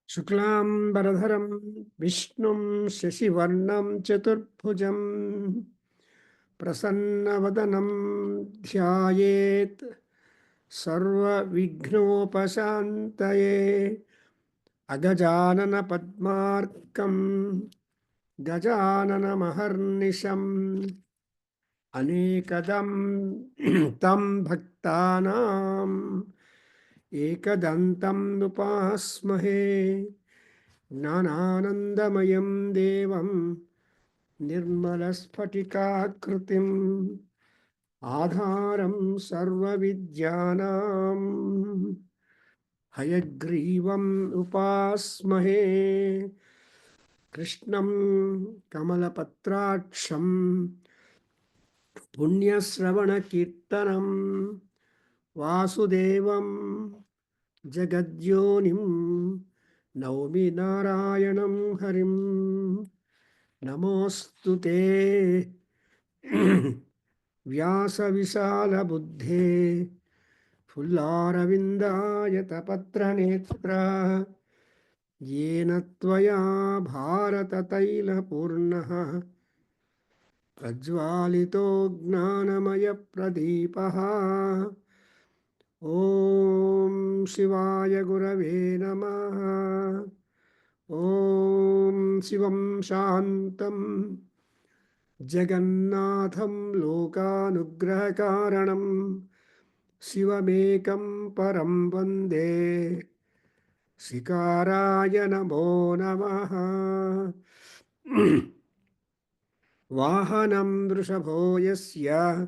Shuklam Baradharam Vishnum Shashivarnam Chaturbhujam Prasanna Dhyayet Sarva Vignopasantaye Agajanana Padmarkam Gajanana Maharnisham Anekadam Tam Bhaktanam Ekadantam Upasmahe Gnananandamayam Devam Nirmalasphatiकाकृतिम् Adharam Sarva Vidyanam Hayagrivam Upasmahe Krishnam Kamalapatraksham Punyasravana Kirtanam Vasudevam Jagadyonim Naumi Narayanam Harim Namostute Vyasa Visala Buddhe Fullaravindayata Patra Netra Yena Tvaya Bharata Taila Purnaha Prajvalito Gnanamaya Pradipaha Om Shivaya Gurave Namaha Om Shivam Shantam Jagannatham Lokanugrahakaranam Shivamekam Param Vande Sikaraya Namo Namaha Vahanam Vrishabho Yasya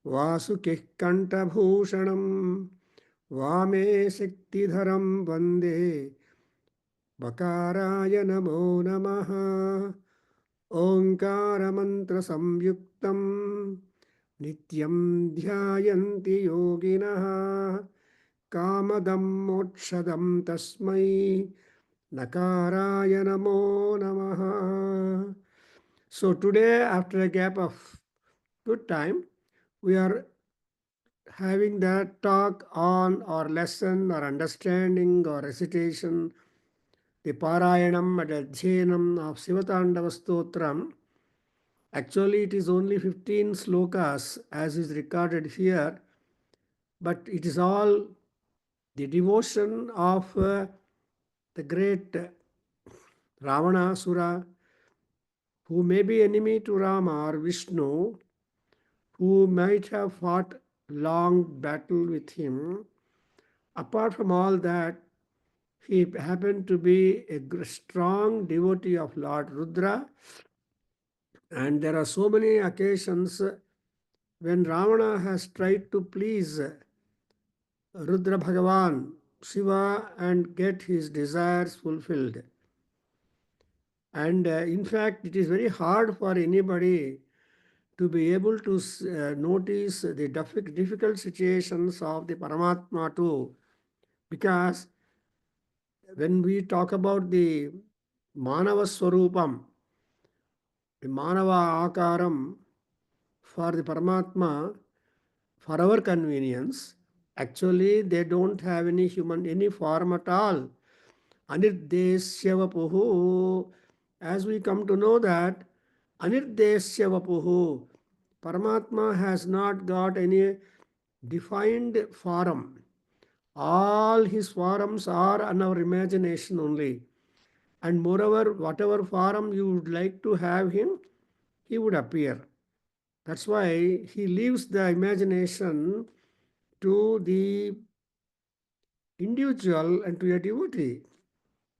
Vasukih Kantabhushanam Vame Siktidharam Vande Bakaraya Namo Namaha Onkara Mantra Samyuktam Nityam Dhyayanti Yoginaha Kamadam Mokshadam Tasmai Nakaraya Namo Namaha. So today, after a gap of good time, we are having that talk on or lesson or understanding or recitation, the Parayanam and Adhyayanam of Shiva Tandava Stotra. Actually, it is only 15 slokas as is recorded here, but it is all the devotion of the great Ravana Asura, who may be enemy to Rama or Vishnu, who might have fought long battle with him. Apart from all that, he happened to be a strong devotee of Lord Rudra, and there are so many occasions when Ravana has tried to please Rudra Bhagavan, Shiva, and get his desires fulfilled. And in fact, it is very hard for anybody to be able to notice the difficult situations of the Paramatma too, because when we talk about the Manava Swarupam, the Manava Akaram for the Paramatma, for our convenience, actually they don't have any form at all. Anirdesya Vapuhu, as we come to know that Anirdesya Vapuhu, Paramatma has not got any defined form. All his forms are on our imagination only. And moreover, whatever form you would like to have him, he would appear. That's why he leaves the imagination to the individual and to a devotee.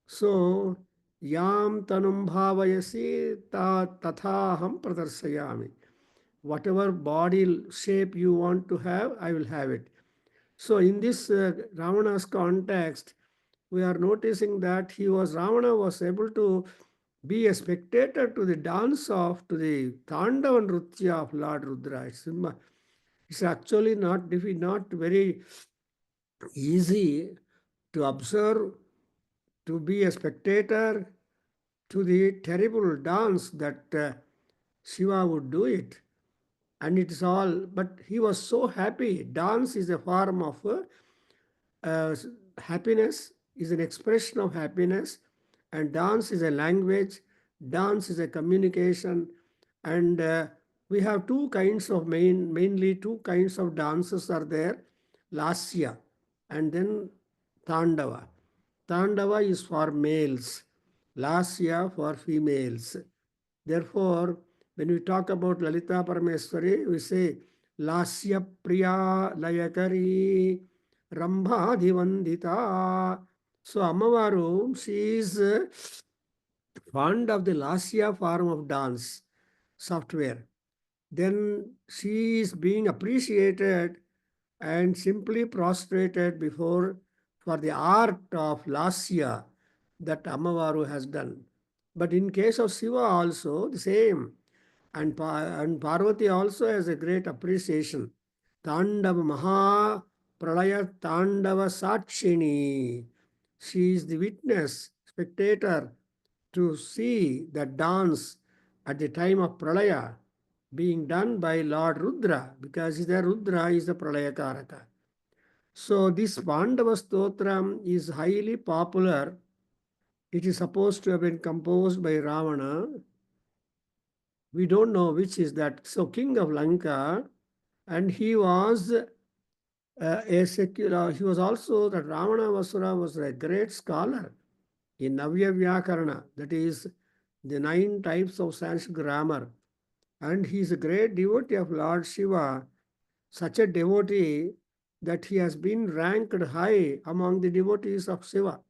So, yam tanum bhavayasi tathaham pradarsayami. Whatever body shape you want to have, I will have it. So, in this Ravana's context, we are noticing that Ravana was able to be a spectator to the dance of, to the Tandava Nritya of Lord Rudra. It's actually not very easy to observe, to be a spectator, to the terrible dance that Shiva would do it. And it's all, but he was so happy. Dance is a form of uh, happiness, is an expression of happiness, and dance is a language, dance is a communication, and we have two kinds of mainly two kinds of dances are there, lasya and then tandava. Tandava is for males, lasya for females. Therefore, when we talk about Lalita Parameswari, we say Lasya Priya Layakari Rambhadivandita. So Ammavaru, she is fond of the Lasya form of dance software. Then she is being appreciated and simply prostrated before for the art of Lasya that Ammavaru has done. But in case of Shiva also, the same. And Parvati also has a great appreciation. Tandava Maha Pralaya Tandava Sakshini. She is the witness, spectator to see the dance at the time of Pralaya being done by Lord Rudra, because the Rudra is the Pralaya Karaka. So this Pandava Stotram is highly popular. It is supposed to have been composed by Ravana. We don't know which is that. So king of Lanka, and he was a secular, he was also, that Ravana Vasura was a great scholar in Navya Vyakarana, that is the 9 types of Sanskrit grammar. And he is a great devotee of Lord Shiva, such a devotee that he has been ranked high among the devotees of Shiva.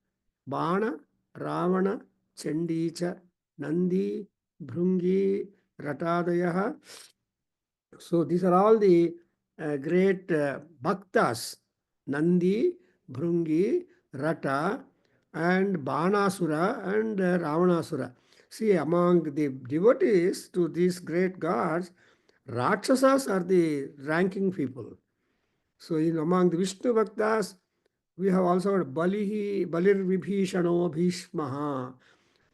Bana, Ravana, Chandicha, Nandi, Bhrungi, Ratadayaha. So these are all the great bhaktas. Nandi, Bhrungi, Rata, and Banasura and Ravanasura. See, among the devotees to these great gods, Rakshasas are the ranking people. So in among the Vishnu Bhaktas, we have also got Balir Vibhishano Bhishmaha.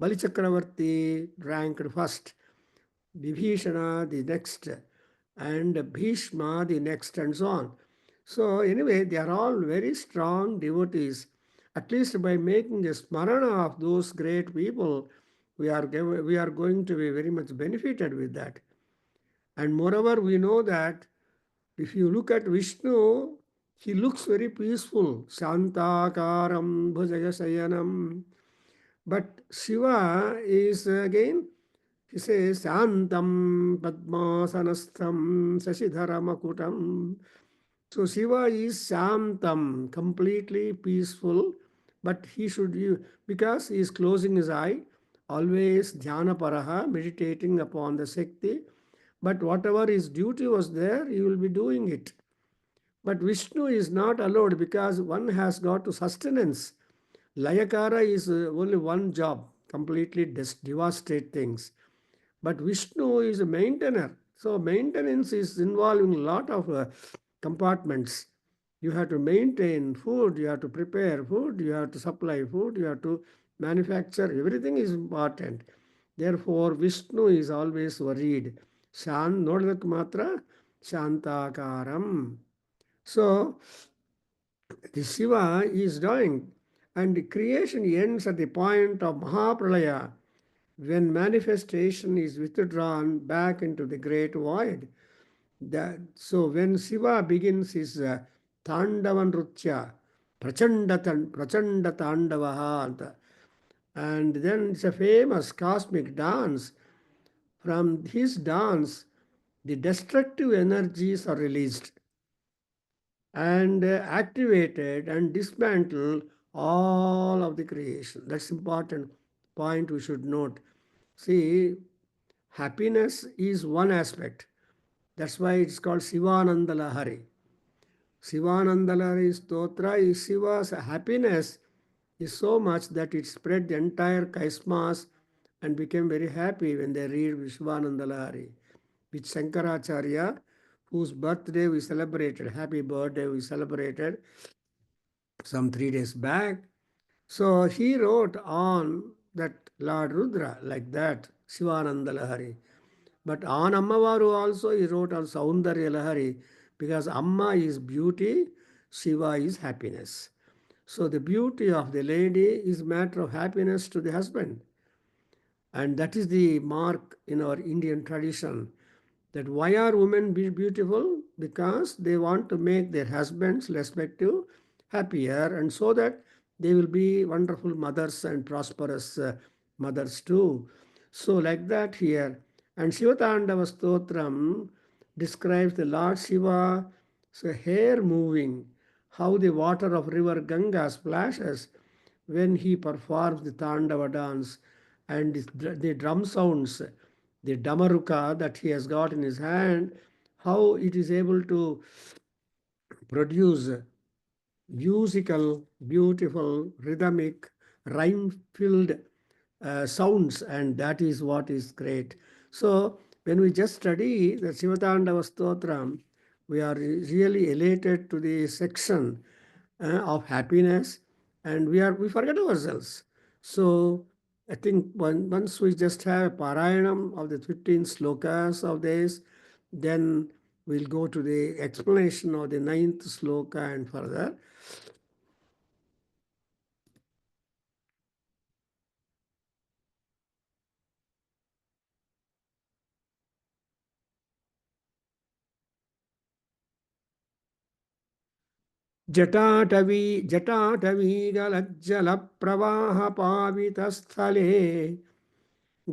Bali Chakravarti ranked first, Vibhishana the next, and Bhishma the next, and so on. So anyway, they are all very strong devotees. At least by making a smarana of those great people, we are going to be very much benefited with that. And moreover, we know that if you look at Vishnu, he looks very peaceful. Shantakaram bhujagasayanam. But Shiva is again, he says, Shantam Padmasanastham Sashidharamakutam. So Shiva is Shantam, completely peaceful, but he should, because he is closing his eye, always Dhyana Paraha, meditating upon the Shakti. But whatever his duty was there, he will be doing it. But Vishnu is not allowed because one has got to sustenance. Layakara is only one job, completely devastate things. But Vishnu is a maintainer. So maintenance is involving a lot of compartments. You have to maintain food, you have to prepare food, you have to supply food, you have to manufacture. Everything is important. Therefore, Vishnu is always worried. Nodadak matra Shantakaram. So, the Shiva is dying, and the creation ends at the point of Mahapralaya, when manifestation is withdrawn back into the great void. So when Shiva begins his Tandava Nrutya, Prachanda Tandavaha, and then it's a famous cosmic dance. From his dance, the destructive energies are released and activated and dismantle all of the creation. That's important point we should note. See, happiness is one aspect. That's why it's called Shivananda Lahari. Shivananda Lahari Stotra is Shiva's happiness is so much that it spread the entire Kaismas and became very happy when they read Shivananda Lahari, which Shankaracharya, whose birthday we celebrated, happy birthday we celebrated some 3 days back. So he wrote on that Lord Rudra, like that, Shivananda Lahari. But on Ammavaru also he wrote on Saundarya Lahari, because Amma is beauty, Shiva is happiness. So the beauty of the lady is matter of happiness to the husband. And that is the mark in our Indian tradition, that why are women beautiful? Because they want to make their husbands respective happier, and so that they will be wonderful mothers and prosperous mothers too. So like that here. And Shiva Tandava Stotram describes the Lord Shiva, so hair moving, how the water of river Ganga splashes when he performs the Tandava dance, and the drum sounds, the damaruka that he has got in his hand, how it is able to produce musical, beautiful, rhythmic, rhyme-filled sounds, and that is what is great. So when we just study the Shivatandava Stotram, we are really elated to the section of happiness, and we forget ourselves. So I think once we just have a parayanam of the 15 slokas of this, then we'll go to the explanation of the ninth sloka and further. जटाटवीगलज्जलप्रवाहपावितस्थले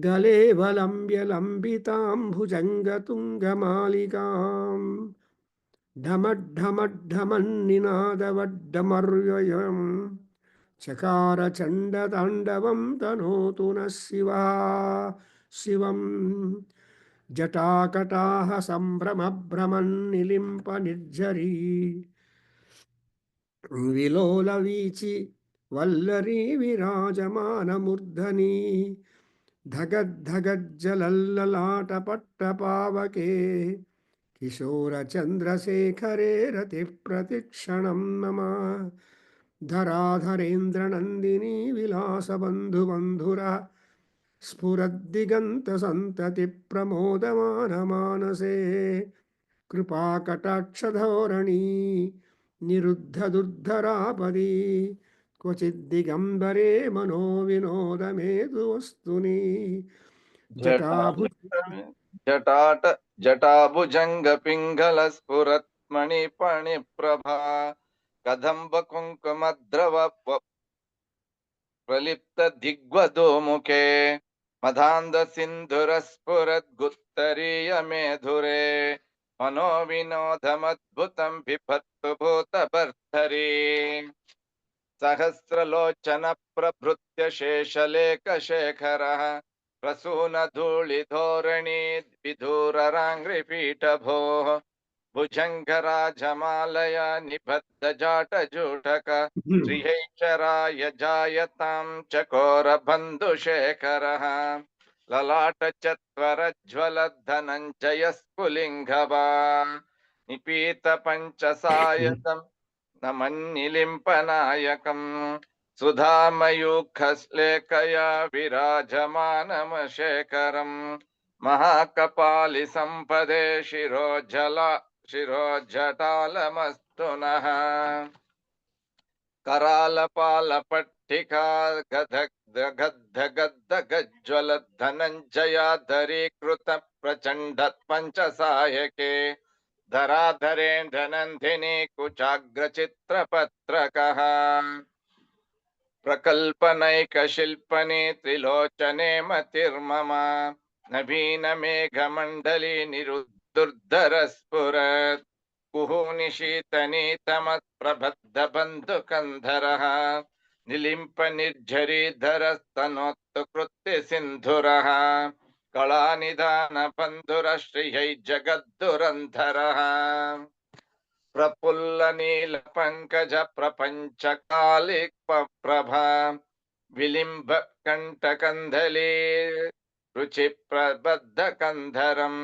गलेवलम्ब्य लम्बितां भुजङ्गतुङ्गमालिकाम् ढमढमढमन्निनादवड्डमर्ययम् चकारचण्डताण्डवं तनोतु नः शिवा शिवम् जटाकटाः सम्भ्रमभ्रमन्निलिम्पनिर्झरी विलोलवीचि वल्लरी विराजमानमूर्धनि धगद्धगज्जलल्ललाटपट्टपावके किशोरचन्द्रशेखरे रतिप्रतिक्षणं मम धराधरेन्द्रनन्दिनी विलासबन्धुबन्धुरः स्फुरद्दिगन्तसन्ततिप्रमोदमानमानसे कृपाकटाक्षधोरणी निरुद्धदुर्धरापदी क्वचिद्दिगम्बरे मनोविनोदमेतु वस्तुनि जटाभुज जटाट जटाभुजंग पिंगल स्फुरत्मणिपणिप्रभा कदम्ब कुङ्कुमद्रव प्रलिप्त दिग्वधूमुखे मदान्ध सिन्धुर स्फुरद्गुत्तरीय मेधुरे मनोविनोदमद्भुतं बिभत्तु भूतभर्तरी सहस्रलोचन प्रभृत्य शेषलेखशेखरः प्रसूनधूलिधोरणी विधूरराङ्घ्रिपीठभोः भुजङ्गराजमालया निबद्धजाटजूटक श्रियैश्चराय जायतां चकोरबन्धुशेखरः ललाटचत्वरज्ज्वलद्धनञ्जयस्फुलिङ्गभा निपीतपञ्चसायकम् नमन्निलिम्पनायकम् सुधामयूखस्लेखया विराजमानमशेखरम् महाकपालि सम्पदे शिरोजटालमस्तु नः करालपालपट्टिका गद्ध प्रचण्ड पञ्चसायके धराधरेन्द्रनन्दिनी कुचाग्रचित्रपत्रकः प्रकल्पनैकशिल्पने त्रिलोचने मतिर्मम नवीनमेघमण्डली निरुद्धुर्धरस्फुरत् कुहूनिशीतनीतमत्प्रबद्धबन्धुकन्धरः निलिम्पनिर्झरीधरस्तनोत्तुकृत्य सिन्धुरः कलानिधानबन्धुरश्रियै जगद्दुरन्धरः प्रफुल्लनीलपङ्कजप्रपञ्चकालिप्रभा विलिम्बकण्ठकन्धले रुचिप्रबद्धकन्धरम्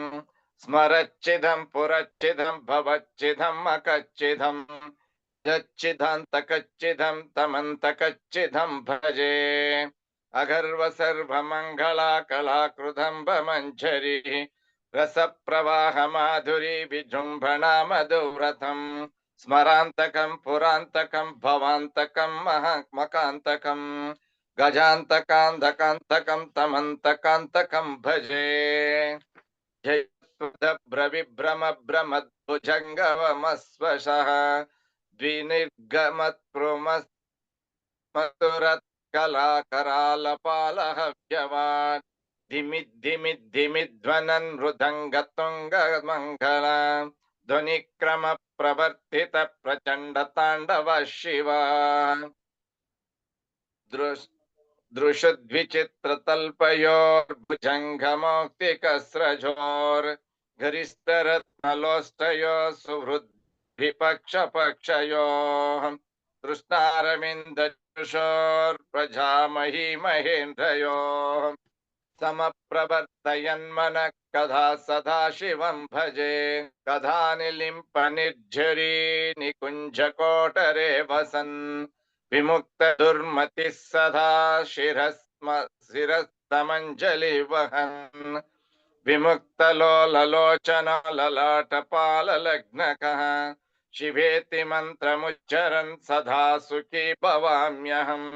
स्मरच्चिदं पुरच्चिदं भवच्चिदं अकच्चिदं यच्चिदान्तकच्चिदं तमन्तकच्चिदं भजे अगर्व सर्वमङ्गला कलाकृदम्ब मञ्जरी रसप्रवाह माधुरी विजृम्भणा मधुव्रतम् स्मरान्तकं पुरान्तकं भवान्तकं मकान्तकं गजान्तकान्तकान्तकं तमन्तकान्तकं भजे जयभ्रविभ्रमभ्रमद्भुजङ्गमस्वशः द्विनिर्गमत्प्रुमस्तुरत्कलाकरालपालहव्यवान् धिमिद्धिमिद्धिमिध्वनन् मृदङ्गतुङ्गमङ्गला ध्वनिक्रमप्रवर्तित प्रचण्डताण्डव शिवा दृशद्विचित्रतल्पयोर्भुजङ्गमौक्तिकस्रजोर्गरिष्ठरत्नलोष्टयो सुहृद्विपक्षपक्षयोः तृष्णारविन्दजुषोर्प्रजामही महेन्द्रयोः समप्रवर्तयन्मनः कदा सदा शिवं भजे कथानिलिम्प निर्झरी निकुञ्जकोटरे वसन् विमुक्त दुर्मतिः सदा शिरस्तमञ्जलि वहन् विमुक्तलोललोचन ललाटपाललग्नकः शिवेति मन्त्रमुच्चरन् सदा सुखी भवाम्यहम्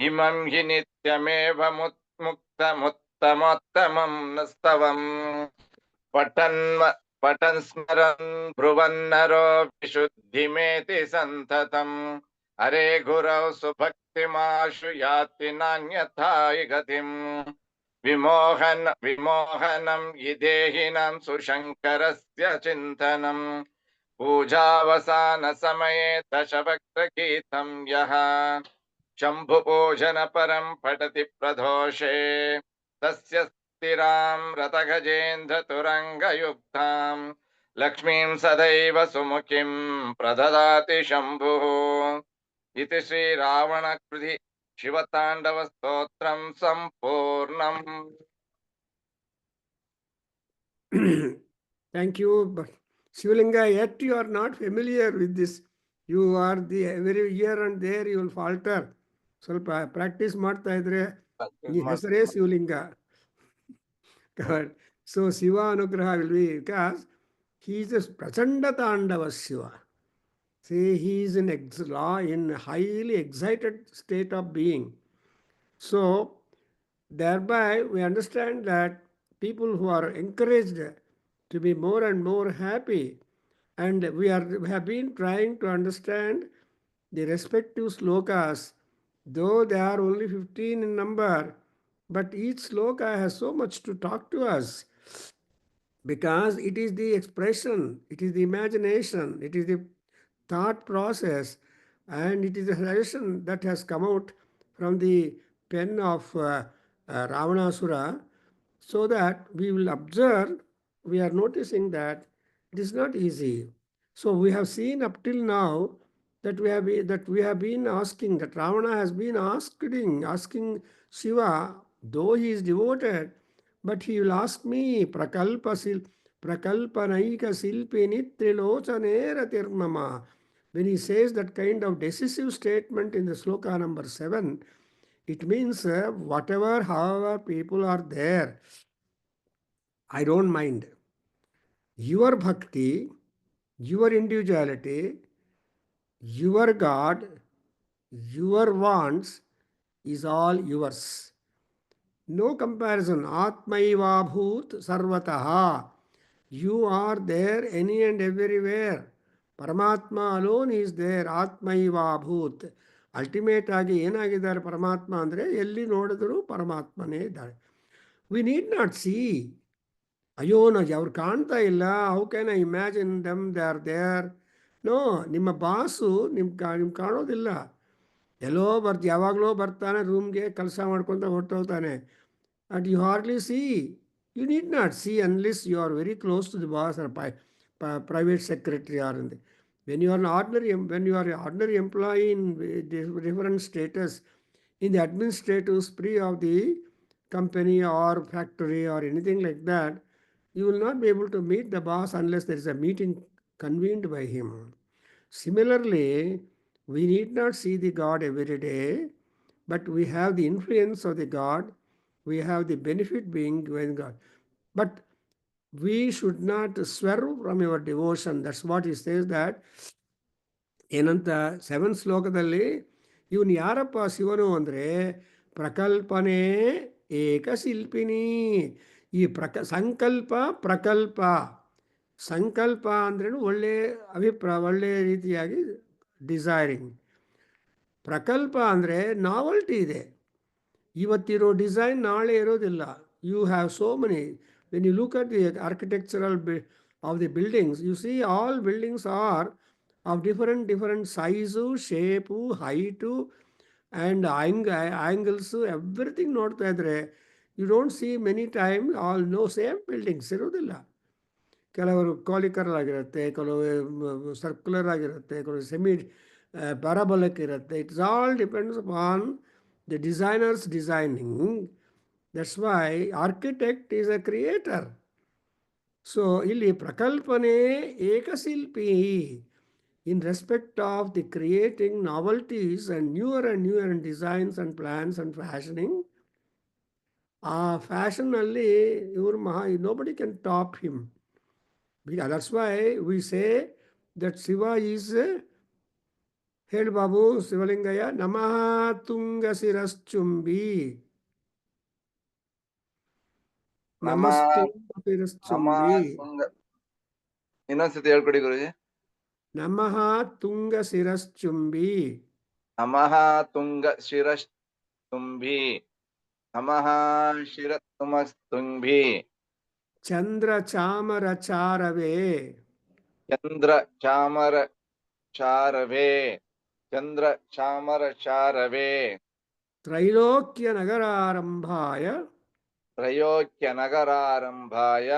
इमं हि नित्यमेव मुक्तमुत्तमोत्तमं स्तवम् पठन् स्मरन् ब्रुवन्नरो विशुद्धिमेति सन्ततम् हरे गुरौ सुभक्तिमाशु याति नान्यथा गतिम् विमोहनं हि देहिनां सुशङ्करस्य चिन्तनम् पूजावसान समये दशभक्तगीतं यः शम्भुपूजन परं पठति प्रदोषे तस्य स्थिरां रतगजेन्द्र तुरङ्गयुक्तां लक्ष्मीं सदैव सुमुखीं प्रददाति शम्भुः इति श्रीरावणकृति शिवताण्डव स्तोत्रं सम्पूर्णम्. Thank you. But Shivalinga, yet you are not familiar with this. You are the every here and there you will falter. ಸ್ವಲ್ಪ ಪ್ರಾಕ್ಟೀಸ್ ಮಾಡ್ತಾ ಇದ್ರೆ ಈ ಹೆಸರೇ ಶಿವಲಿಂಗ. So Shiva Anugraha will be because he is a Prachanda Tandava Shiva. See, he is in highly excited state of being. So thereby we understand that people who are encouraged to be more and more happy, and we have been trying to understand the respective slokas, though they are only 15 in number, but each sloka has so much to talk to us because it is the expression, it is the imagination, it is the thought process, and it is a suggestion that has come out from the pen of Ravanasura, so that we will observe, we are noticing that it is not easy. So we have seen up till now that we have been asking, that Ravana has been asking Shiva, though he is devoted, but he will ask me, prakalpanaika silpini trilochanera tirmama. When he says that kind of decisive statement in the sloka number 7, it means however people are there, I don't mind. Your bhakti, your individuality, your God, your wants is all yours. No comparison. Atmaiva bhut sarvataha. You are there any and everywhere. Paramatma alone is there. Atmaiva bhut. Ultimate ಆಗಿ ಏನಾಗಿದ್ದಾರೆ ಪರಮಾತ್ಮ ಅಂದರೆ ಎಲ್ಲಿ ನೋಡಿದ್ರು ಪರಮಾತ್ಮನೇ ಇದ್ದಾರೆ. We need not see. ಅಯ್ಯೋ ಅವ್ರು ಕಾಣ್ತಾ ಇಲ್ಲ, how can I imagine them they are there. No, ನಿಮ್ಮ ಬಾಸು ನಿಮ್ಗೆ ಕಾಣೋದಿಲ್ಲ. ಎಲ್ಲೋ ಯಾವಾಗಲೋ ಬರ್ತಾನೆ ರೂಮ್ಗೆ, ಕೆಲಸ ಮಾಡ್ಕೊತ ಹೊರಟೋಗ್ತಾನೆ. And you hardly see. You need not see unless you are very close to the boss or private secretary or in the, when you are an ordinary employee in different status in the administrative spree of the company or factory or anything like that, you will not be able to meet the boss unless there is a meeting convened by him. Similarly, we need not see the God every day, but we have the influence of the God, we have the benefit being when God. But we should not swerve from your devotion. That's what he says that ಏನಂತ seventh ಶ್ಲೋಕದಲ್ಲಿ ಇವನು ಯಾರಪ್ಪ ಶಿವನು ಅಂದರೆ ಪ್ರಕಲ್ಪನೆ ಏಕಶಿಲ್ಪಿನಿ. ಈ ಸಂಕಲ್ಪ ಪ್ರಕಲ್ಪ, ಸಂಕಲ್ಪ ಅಂದ್ರೇನು ಒಳ್ಳೆ ಒಳ್ಳೆಯ ರೀತಿಯಾಗಿ ಡಿಸೈರಿಂಗ್. ಪ್ರಕಲ್ಪ ಅಂದರೆ ನಾವಲ್ಟಿ ಇದೆ, ಇವತ್ತಿರೋ ಡಿಸೈನ್ ನಾಳೆ ಇರೋದಿಲ್ಲ. You have so many, when you look at the architectural of the buildings, you see all buildings are of different size, shape, height and angles, everything ನೋಡ್ತಾ ಇದ್ರೆ you don't see many time all no same buildings ಇರೋದಿಲ್ಲ. ಕೆಲವರು ಕಾಲಿಕರ್ ಆಗಿರುತ್ತೆ, ಕೆಲವು circular ಆಗಿರುತ್ತೆ, ಕೆಲವು semi parabolic ಇರುತ್ತೆ. It's all depends upon the designers designing. That's why architect is a creator. So ಇಲ್ಲಿ ಪ್ರಕಲ್ಪನೆ ಏಕಶಿಲ್ಪಿ, in respect of the creating novelties and newer designs and plans and fashioning. ಆ ಫ್ಯಾಷನ್ನಲ್ಲಿ ಇವರು nobody can top him. That's why we say that Shiva is, ಹೇಳಿ ಬಾಬು ಶಿವಲಿಂಗಯ್ಯ, ನಮಃ ತುಂಗ ಶಿರಶ್ಚುಂಬಿ. ನಮಸ್ತುಂಗ ಶಿರಶ್ಚುಂಬಿ. ಇನ್ನೊಂದ್ಸತಿ ಹೇಳ್ಕೊಡಿ ಗುರುಜಿ. ನಮಃ ತುಂಗ ಶಿರಶ್ಚುಂಬಿ. ನಮಃ ತುಂಗ ಶಿರಶ್ಚುಂಬಿ. ನಮಃ ಶಿರಸ್ತುಮಸ್ತುಂಬಿ. ಚಂದ್ರ ಚಾಮರ ಚಾರವೇ. ಚಂದ್ರ ಚಾಮರ ಚಾರವೇ. ಚಂದ್ರ ಚಾಮರ ಚಾರವೇ. ತ್ರೈಲೋಕ್ಯ ನಗರಾರಂಭಾಯ. ತ್ರಯೋಕ್ಯ ನಗರಾರಂಭಾಯ.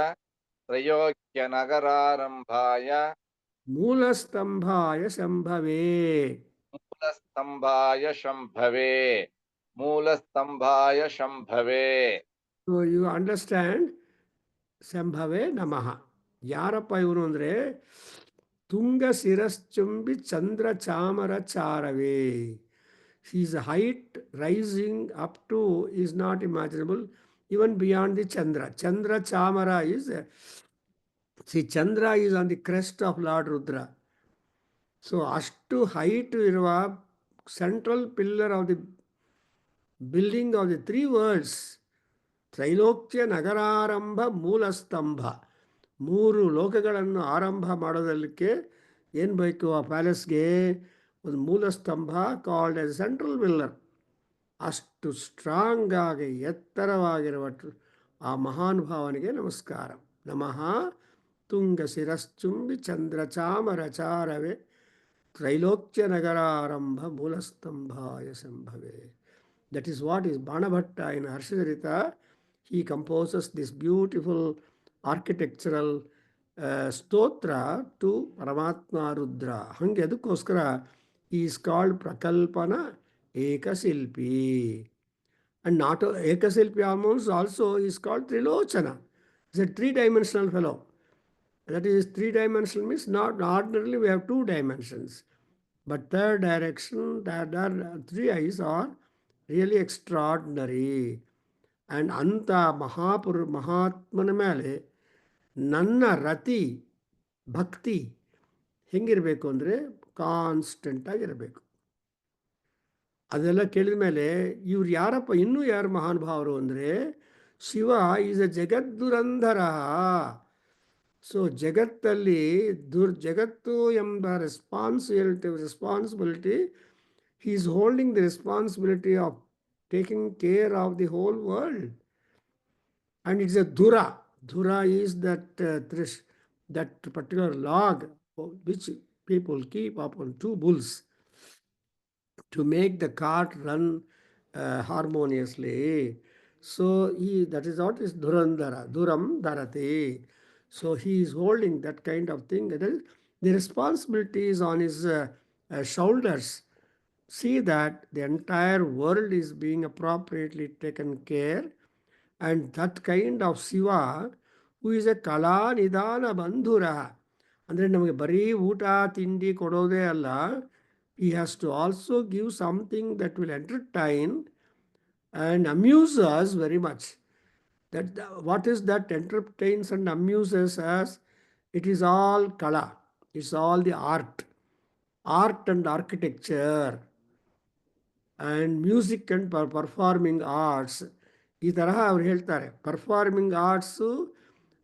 ತ್ರಯೋಕ್ಯ ನಗರಾರಂಭಾಯ. ಮೂಲಸ್ತಂಭಾಯ ಶಂಭವೇ. ಮೂಲಸ್ತಂಭಾಯ ಶಂಭವೇ. ಮೂಲಸ್ತಂಭಾಯ ಶಂಭವೇ. ಸೊ ಯು ಅಂಡರ್ಸ್ಟ್ಯಾಂಡ್, ಶಂಭವೇ ನಮಃ. ಯಾರಪ್ಪ ಇವನು ಅಂದರೆ ತುಂಗ ಶಿರಶ್ಚುಂಬಿ ಚಂದ್ರ ಚಾಮರ ಚಾರವೇ. His height rising up to is not imaginable, even beyond the Chandra. Chandra Chamara is, see, Chandra is on the crest of Lord Rudra. So, ashtu height iruva central pillar of the building of the three worlds, ತ್ರೈಲೋಕ್ಯ ನಗರಾರಂಭ ಮೂಲಸ್ತಂಭ. ಮೂರು ಲೋಕಗಳನ್ನು ಆರಂಭ ಮಾಡೋದಕ್ಕೆ ಏನು ಬೇಕು? ಆ ಪ್ಯಾಲೇಸ್ಗೆ ಒಂದು ಮೂಲಸ್ತಂಭ, called as central pillar. ಅಷ್ಟು strong ಆಗಿ ಎತ್ತರವಾಗಿರುವ ಆ ಮಹಾನುಭಾವನಿಗೆ ನಮಸ್ಕಾರ. ನಮಃ ತುಂಗ ಶಿರಶ್ಚುಂಬಿ ಚಂದ್ರ ಚಾಮರ ಚಾರವೇ. ತ್ರೈಲೋಕ್ಯ ನಗರಾರಂಭ ಮೂಲಸ್ತಂಭಾಯ ಸಂಭವೇ. That is what is Banabhatta in Harshadharita. He composes this beautiful architectural stotra to Paramatma Rudra. ಹಂಗೆ ಅದಕ್ಕೋಸ್ಕರ he is called Prakalpana Ekashilpi. And not Ekashilpi also is called Trilochana. It's a three-dimensional fellow. That is, three-dimensional means not ordinarily we have two dimensions. But third direction, three eyes are really extraordinary. And anta ಮಹಾತ್ಮನ ಮೇಲೆ ನನ್ನ ರತಿ ಭಕ್ತಿ ಹೆಂಗಿರಬೇಕು ಅಂದರೆ constant ಆಗಿರಬೇಕು. ಅದೆಲ್ಲ ಕೇಳಿದ ಮೇಲೆ ಇವ್ರು ಯಾರಪ್ಪ, ಇನ್ನೂ ಯಾರು ಮಹಾನುಭಾವರು ಅಂದರೆ ಶಿವ ಈಸ್ ಅ ಜಗದ್ದುರಂಧರ. ಸೊ ಜಗತ್ತಲ್ಲಿ ಜಗತ್ತು ಎಂಬ responsibility, he is holding the responsibility of taking care of the whole world. And it's a dhura. Dhura is that particular log which people keep upon two bulls to make the cart run harmoniously. So that is what is dhurandhara, dhuram dharati. So he is holding that kind of thing. The responsibility is on his shoulders. See that the entire world is being appropriately taken care. And that kind of Shiva, who is a kala nidana bandhura, ಅಂದರೆ ನಮಗೆ ಬರೀ ಊಟ ತಿಂಡಿ ಕೊಡೋದೇ ಅಲ್ಲ, he has to also give something that will entertain and amuse us very much. What is that entertains and amuses us? It is all kala. It's all the art and architecture and music and performing arts. ಈ ತರಹ ಅವ್ರು ಹೇಳ್ತಾರೆ performing arts,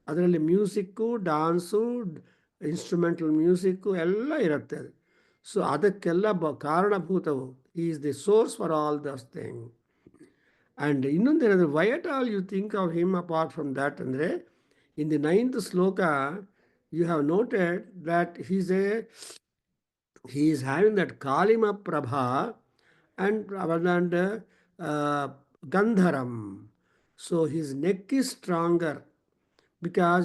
ಅದರಲ್ಲಿ music, dance, instrumental music ಎಲ್ಲ ಇರುತ್ತೆ ಅದು. So ಅದಕ್ಕೆಲ್ಲ ಕಾರಣಭೂತವು is the source for all this thing. And ಇನ್ನೊಂದೇನಂದರೆ, why at all you think of him apart from that ಅಂದರೆ, in the 9th shloka you have noted that he is having that Kalima Prabha and Gandharam. So his neck is stronger because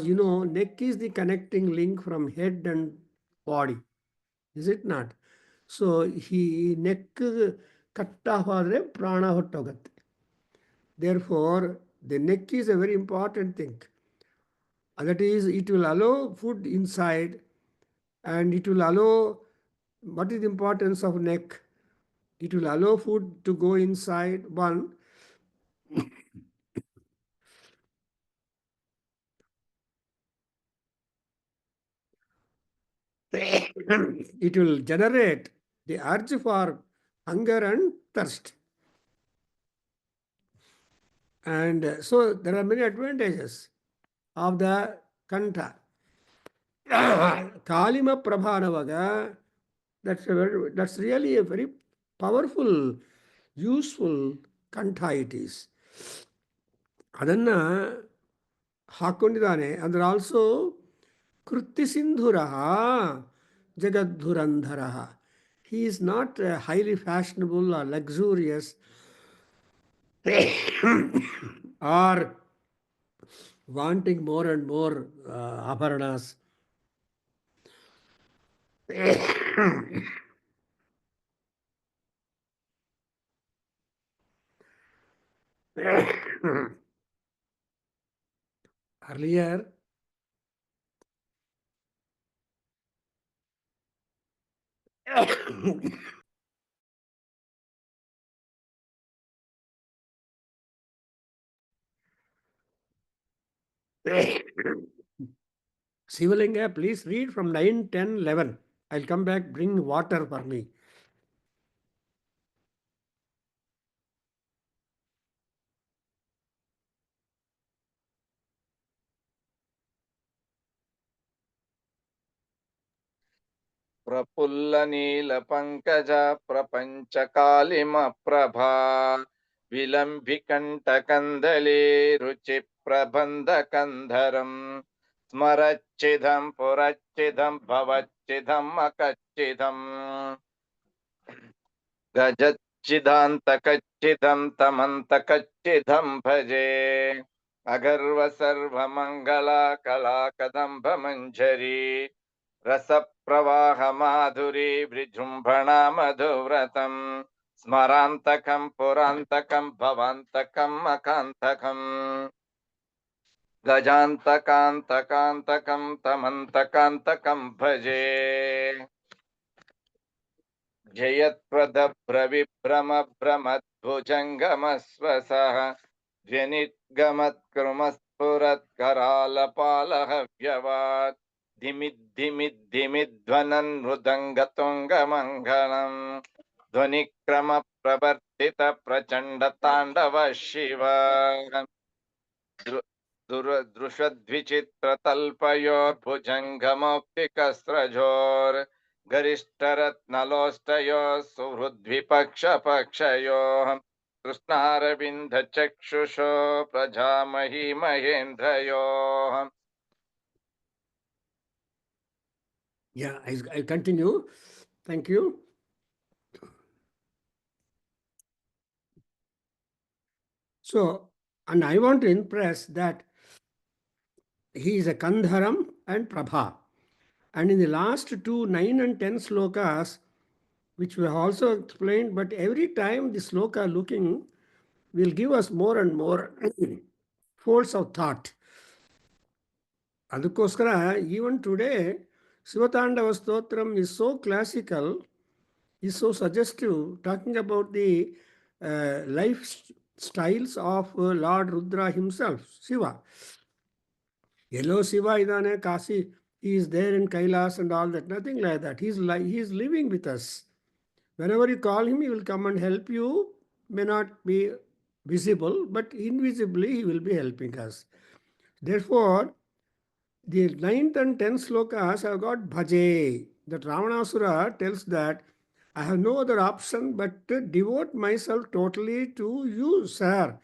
neck is the connecting link from head and body, is it not? So he neck katta hodre prana hottogate. Therefore the neck is a very important thing. That is, it will allow food inside, and it will allow, what is the importance of neck? It will allow food to go inside, one. It will generate the urge for hunger and thirst. And so there are many advantages of the kanta. Kalima Prabhanavaga, that's really a very powerful, useful kanta it is. ಅದನ್ನು ಹಾಕ್ಕೊಂಡಿದ್ದಾನೆ. ಅಂದರೆ also ಕೃತ್ತಿ ಸಿಂಧುರಃ ಜಗದ್ಧುರಂಧರಃ. He is not highly fashionable or luxurious or wanting more and more abharanas. Earlier, Sivalinga, please read from 9, 10, 11. I'll come back, bring water for me. प्रफुल्ल नील पंकज प्रपंच कालिम प्रभा विलंबिकंठ कंदले रुचि प्रबंध कंधरम स्मरच्चिदं पुरच्चिदं भवच्चिदं अकच्चिदं गजच्चिदान्तकच्चिदं तमन्तकच्चिदं भजे अगर्व सर्वमङ्गला कला कदम्ब मञ्जरी रसप्रवाह माधुरी विजृम्भणा मधुव्रतं स्मरान्तकं पुरान्तकं भवान्तकं मकान्तकं गजान्तकान्तकान्तकं तमन्तकान्तकं भजे जयत्प्रदभ्रविभ्रमभ्रमद्भुजङ्गमस्वसः जनिद्गमत्कृमस्फुरत्करालपालहव्यवात् धिमिद्धिमिद्धिमिध्वनन् मृदङ्गतुङ्गमङ्गलम् ध्वनिक्रमप्रवर्तित प्रचण्डताण्डव Shiv दृशद्विचित्रतल्पयोर्भुजङ्गमौक्तिकस्रजोर् गरिष्ठरत्नलोष्टयोः सुहृद्विपक्षपक्षयोः कृष्णारविन्दचक्षुषो प्रजामही महेन्द्रयोः. Yeah, I continue. Thank you. So, and I want to impress that he is a Kandharam and Prabha. And in the last two, 9 and 10 slokas, which we have also explained, but every time the sloka looking will give us more and more folds of thought. Adukoskara, even today, Shiva Tandava Stotram is so classical is so suggestive, talking about the styles of Lord Rudra himself, Shiva. Yellow Shiva idane Kasi, he is there in Kailas and all that. Nothing like that. He is living with us. Whenever you call him, he will come and help you. May not be visible, but invisibly he will be helping us. Therefore, the ninth and tenth slokas have got bhaje. That Ravanasura tells that I have no other option but to devote myself totally to you, sir,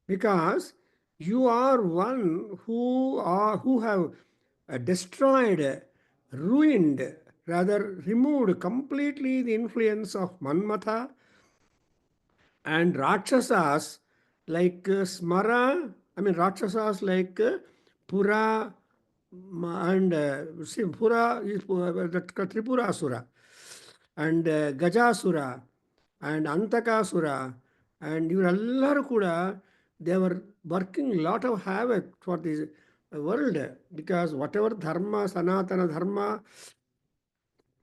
because you are one who have destroyed, ruined, rather removed completely the influence of Manmatha and Rakshasas like Smara, Rakshasas like Pura and see, Pura is that Tripurasura and Gajasura and Antakasura and ಇವರೆಲ್ಲರೂ ಕೂಡ they were working a lot of havoc for the world because whatever dharma, Sanatana dharma,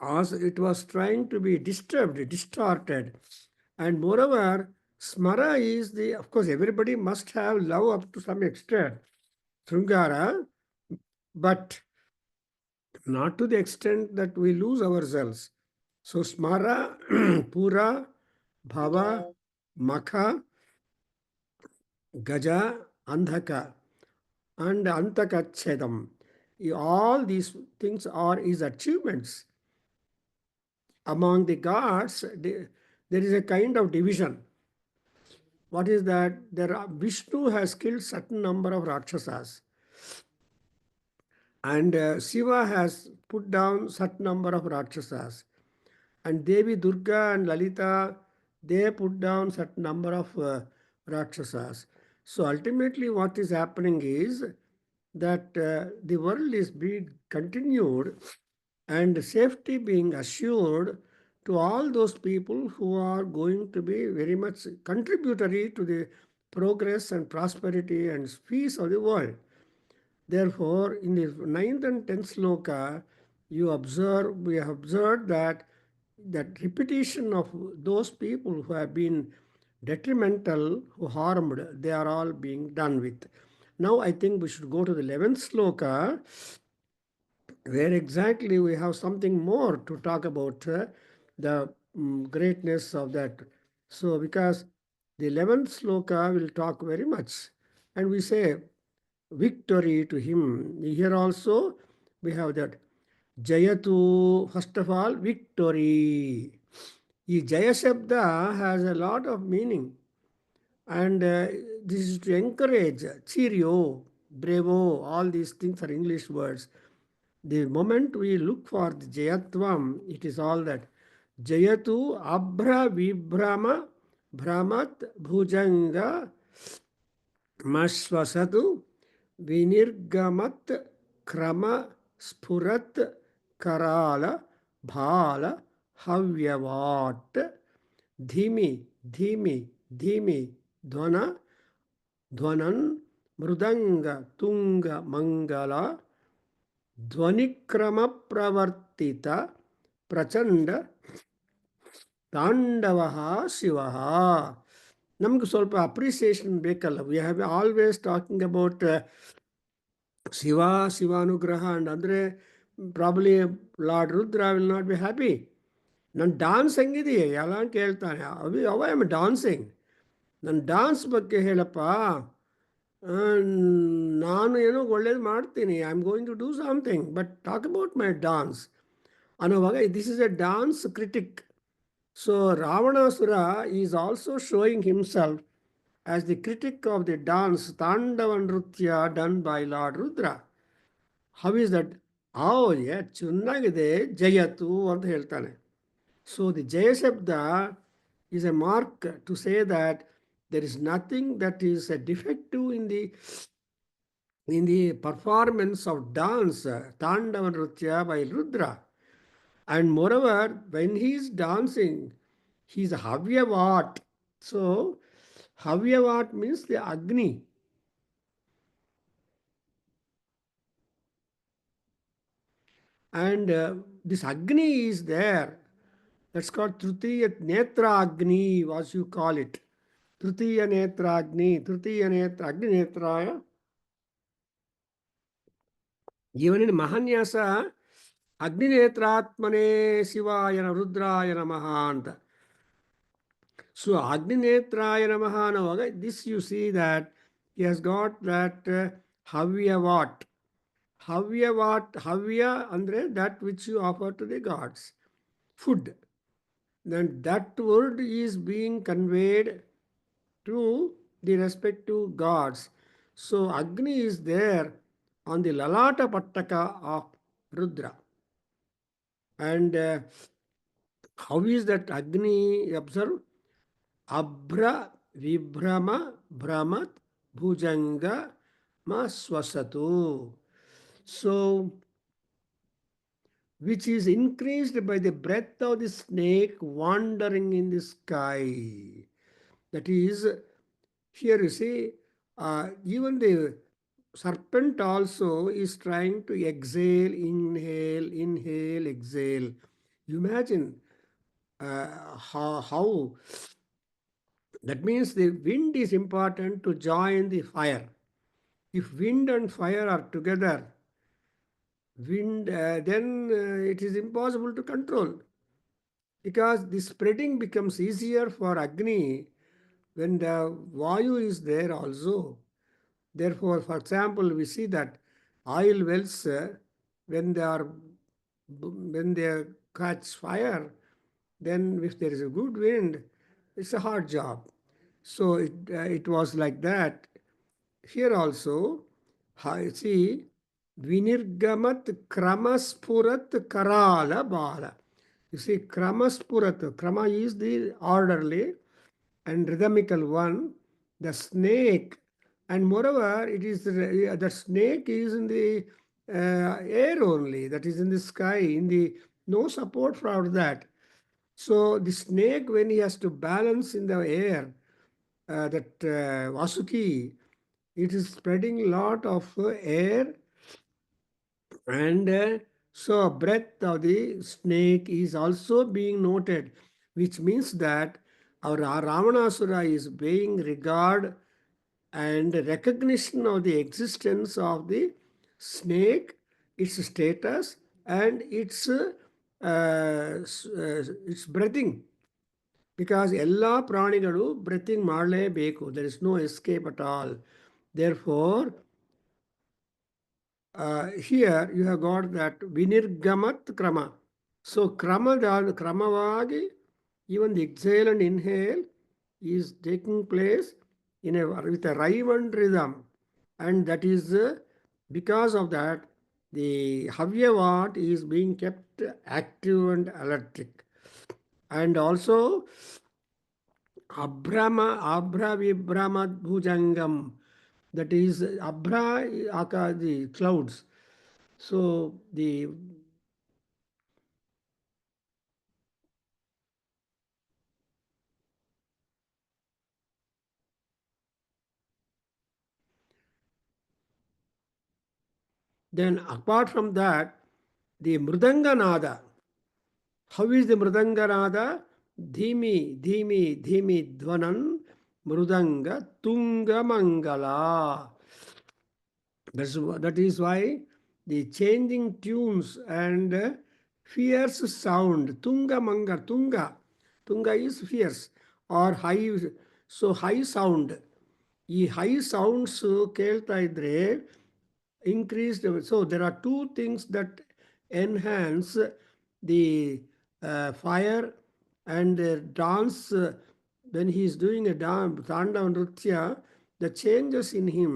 as it was trying to be disturbed, distorted. And moreover, smara is the, of course, everybody must have love up to some extent, Sringara, but not to the extent that we lose ourselves. So, smara, pura, bhava, makha, gaja, andhaka, and antakachedam. All these things are his achievements. Among the gods, there is a kind of division. What is that? Vishnu has killed certain number of Rakshasas, and Shiva has put down certain number of Rakshasas, and Devi Durga and Lalita, they put down certain number of Rakshasas. So ultimately, what is happening is that the world is being continued and safety being assured to all those people who are going to be very much contributory to the progress and prosperity and peace of the world. Therefore, in the ninth and tenth sloka, we have observed that repetition of those people who have been detrimental, who harmed, they are all being done with. Now I think we should go to the 11th sloka, where exactly we have something more to talk about the greatness of that. So, because the 11th sloka will talk very much, and we say victory to him. Here also we have that Jayatu, first of all, victory. The Jaya Shabda has a lot of meaning, and this is to encourage, cheerio, bravo, all these things are English words. The moment we look for the Jayatvam, it is all that. Jayatu Abhra Vibhrama Brahmat Bhujanga Mashvasatu Vinirgamat Krama Spurat Karala Bhala Havyavat Dhimi Dhimi Dhimi Dhwana Dhwanan Mrudanga Tunga Mangala ಧ್ವನಿಕ್ರಮ ಪ್ರವರ್ತಿತ ಪ್ರಚಂಡ ತಾಂಡವ ಶಿವ. ನಮ್ಗೆ ಸ್ವಲ್ಪ appreciation ಬೇಕಲ್ಲ. We have always talking about Shiva, ಶಿವಾನುಗ್ರಹ and ಅಂದರೆ probably Lord Rudra will not be happy. ನನ್ನ dance ಹೆಂಗಿದೆಯೇ ಎಲ್ಲ ಅಂತ ಕೇಳ್ತಾನೆ. ಅವ ಐ ಆಮ್ ಡಾನ್ಸಿಂಗ್, ನನ್ನ ಡಾನ್ಸ್ ಬಗ್ಗೆ ಹೇಳಪ್ಪ, ನಾನು ಏನೋ ಒಳ್ಳೇದು ಮಾಡ್ತೀನಿ, I am going to do something, but talk about my dance ಅನ್ನೋವಾಗ this is a dance critic. So Ravanasura is also showing himself as the critic of the dance Tandava ನೃತ್ಯ done by lord Rudra. How is that? ಚೆನ್ನಾಗಿದೆ ಜಯತು ಅಂತ ಹೇಳ್ತಾನೆ. So the ಜಯ ಶಬ್ದ is a mark to say that there is nothing that is a defective in the performance of dance, Tandava Nritya by Rudra. And moreover, when he is dancing, he is Havyavat. So, Havyavat means the Agni. And this Agni is there. That's called Tritiya Netra Agni, as you call it. Tritiya Netra Agni, Tritiya Netra Agni Netraya. Even in Mahanyasa, Agni Netratmane Shivaya Rudraya Namaha. So Agni Netraya Namaha Namaha, this you see that he has got that Havya what? Havya what? Havya andre that which you offer to the gods. Food. Then that word is being conveyed to the respective gods. So Agni is there on the Lalata Pattaka of Rudra. And how is that Agni? Observe. Abra Vibhrama Brahmat Bhujanga Maswasatu. So, which is increased by the breath of the snake wandering in the sky. That is, here you see, even the serpent also is trying to exhale, inhale, exhale. Imagine how that means the wind is important to join the fire. If wind and fire are together, then it is impossible to control because the spreading becomes easier for Agni when the Vayu is there also. Therefore, for example, we see that oil wells, when they are when they catch fire, then if there is a good wind, it's a hard job. So it was like that. Here also, see, Vinirgamat Kramaspurat Karala Bala. You see, Kramaspurat, Krama is the orderly and rhythmical one. The snake, and moreover, it is the snake is in the air only, that is in the sky, in the no support for that. So the snake, when he has to balance in the air, that Vasuki, it is spreading lot of air, and so breath of the snake is also being noted, which means that our Ravanasura is paying regard and recognition of the existence of the snake, its status, and its breathing. Because ಎಲ್ಲ ಪ್ರಾಣಿಗಳು ಬ್ರೆಥಿಂಗ್ ಮಾಡಲೇಬೇಕು, there is no escape at all. Therefore, here you have got that vinirgamat krama. So kramavagi, even the exhale and inhale is taking place with a rhyme and rhythm. And that is because of that, the Havyavat is being kept active and electric. And also Abra Vibhrama Bhujangam, that is Abra, the clouds. So then apart from that, the Mrudanganada. How is the Mrudanganada? Dhimi, dhimi, dhimi dvanan Mrudanga Tunga Mangala. That is why the changing tunes and fierce sound, Tunga Manga, Tunga is fierce or high, so high sound. ಈ high sounds ಕೇಳ್ತಾ ಇದ್ರೆ increased. So there are two things that enhance the fire and the dance. When he is doing a dance, Tandava Nritya, the changes in him.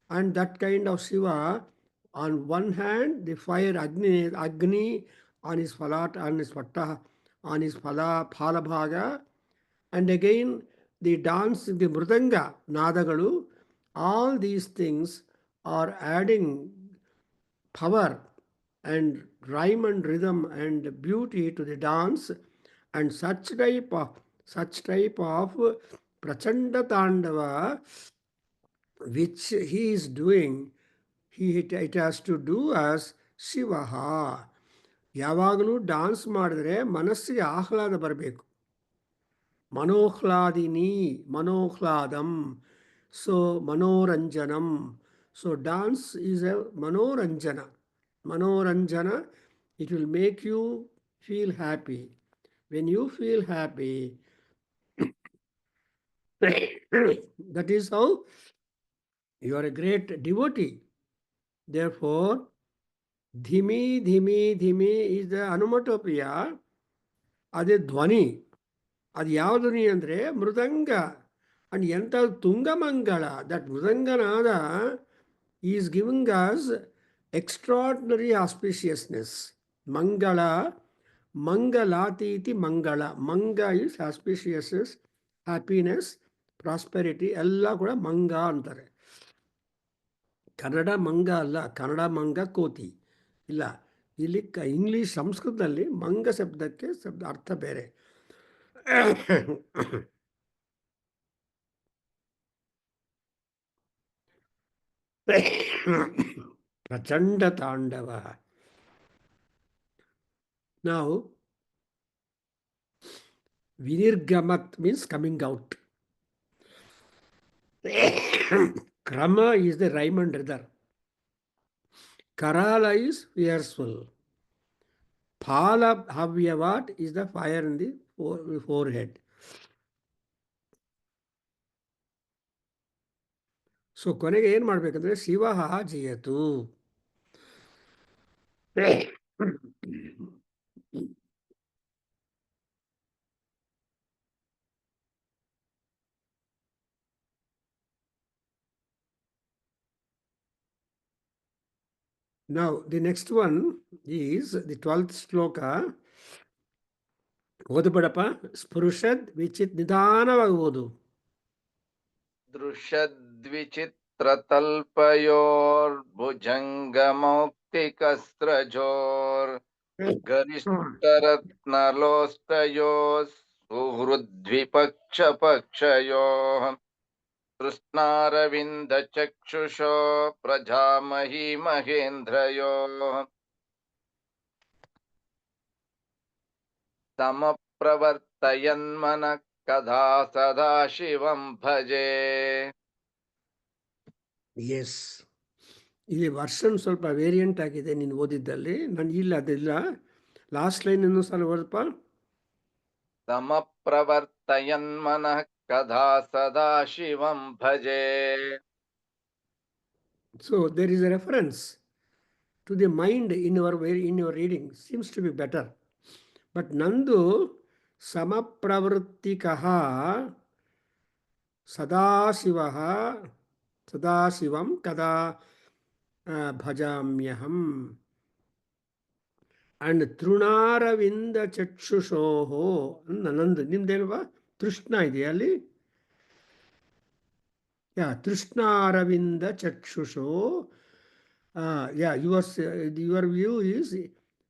And that kind of Shiva, on one hand, the fire Agni on his Phalat, on his Patta, on his Phala Bhaga, and again the dance, the Mridanga, Nadagalu, all these things are adding power and rhyme and rhythm and beauty to the dance, and such type of Prachanda Tandava which he is doing, it has to do as Shivaha. ಯಾವಾಗಲೂ dance ಮಾಡಿದ್ರೆ ಮನಸ್ಸಿಗೆ ಆಹ್ಲಾದ ಬರಬೇಕು. ಮನೋಹ್ಲಾದಿನಿ, ಮನೋಹ್ಲಾದಂ, so ಮನೋರಂಜನಂ. So dance is a ಮನೋರಂಜನ. ಮನೋರಂಜನ, it will make you feel happy. When you feel happy, that is how you are a great devotee. Therefore, dhimi, dhimi, dhimi is the onomatopoeia. ಅದೇ ಧ್ವನಿ. ಅದು ಯಾವ ಧ್ವನಿ ಅಂದರೆ ಮೃದಂಗ. ಅಂಡ್ ಎಂಥ ತುಂಗಮಂಗಳ. ದಟ್ ಮೃದಂಗನಾದ is giving us extraordinary auspiciousness. ಮಂಗಳ, ಮಂಗಲಾತೀತಿ ಮಂಗಳ. ಮಂಗ ಇಸ್ ಆಸ್ಪಿಷಿಯಸ್ನೆಸ್, ಹ್ಯಾಪಿನೆಸ್, ಪ್ರಾಸ್ಪೆರಿಟಿ ಎಲ್ಲ ಕೂಡ ಮಂಗ ಅಂತಾರೆ. ಕನ್ನಡ ಮಂಗ ಅಲ್ಲ, ಕನ್ನಡ ಮಂಗ ಕೋತಿ ಇಲ್ಲ. ಇಲ್ಲಿ ಇಂಗ್ಲೀಷ್ ಸಂಸ್ಕೃತದಲ್ಲಿ ಮಂಗ ಶಬ್ದಕ್ಕೆ ಅರ್ಥ ಬೇರೆ. ಪ್ರಚಂಡ ತಾಂಡವ. ನಾವು ವಿನಿರ್ಗಮತ್ means coming out. Krama is the rhyme and rhythm. Karala is fierceful. Phala Havyavat is the fire in the forehead. So ಕೊನೆಗೆ ಏನು ಮಾಡಬೇಕಂದ್ರೆ Shiva ಜಯತು. Now, the next one is the 12th sloka. ಓದು ಬಿಡಪ್ಪ. ಸ್ಪೃಶದ್ ವಿಚಿತ್, ನಿಧಾನವಾಗಿ ಓದು. दृश्यद्विचित्रतल्पयोर्भुजङ्गमौक्तिकस्रजोर् गरिष्ठरत्नलोष्टयोः सुहृद्विपक्षपक्षयोः कृष्णारविन्दचक्षुषो प्रजामहि महेन्द्रयोः समप्रवर्तयन्मनः कदा सदा शिवं भजे. ಎಸ್, ಇಲ್ಲಿ ವರ್ಷನ್ ಸ್ವಲ್ಪ ವೇರಿಯಂಟ್ ಆಗಿದೆ ನೀನು ಓದಿದ್ದಲ್ಲಿ. ನಾನು ಇಲ್ಲ ಅದಿಲ್ಲ. ಲಾಸ್ಟ್ ಲೈನ್ ಇನ್ನೂ ಸಲ ಓದಪ್ಪ. समप्रवर्तयन्मनः कदा सदा शिवं भजे. So there is a reference to the mind in your reading. Seems to be better. But ನಂದು ಸಮಪ್ರವೃತ್ತಿಕಃ ಸದಾಶಿವಃ ಸದಾಶಿವಂ ಕದಾ ಭಜಾಮ್ಯಹಂ. ಅಂಡ್ ತೃಣಾರವಿಂದ ಚಕ್ಷುಷೋಹೋ. ನಂದು ನಿಮ್ದೇಲ್ವಾ ತೃಷ್ಣ ಇದೆಯಾ ಅಲ್ಲಿ? ಯಾ, ತೃಷ್ಣಾರವಿಂದ ಚಕ್ಷುಷೋ. ಯುವರ್ ವ್ಯೂ ಈಸ್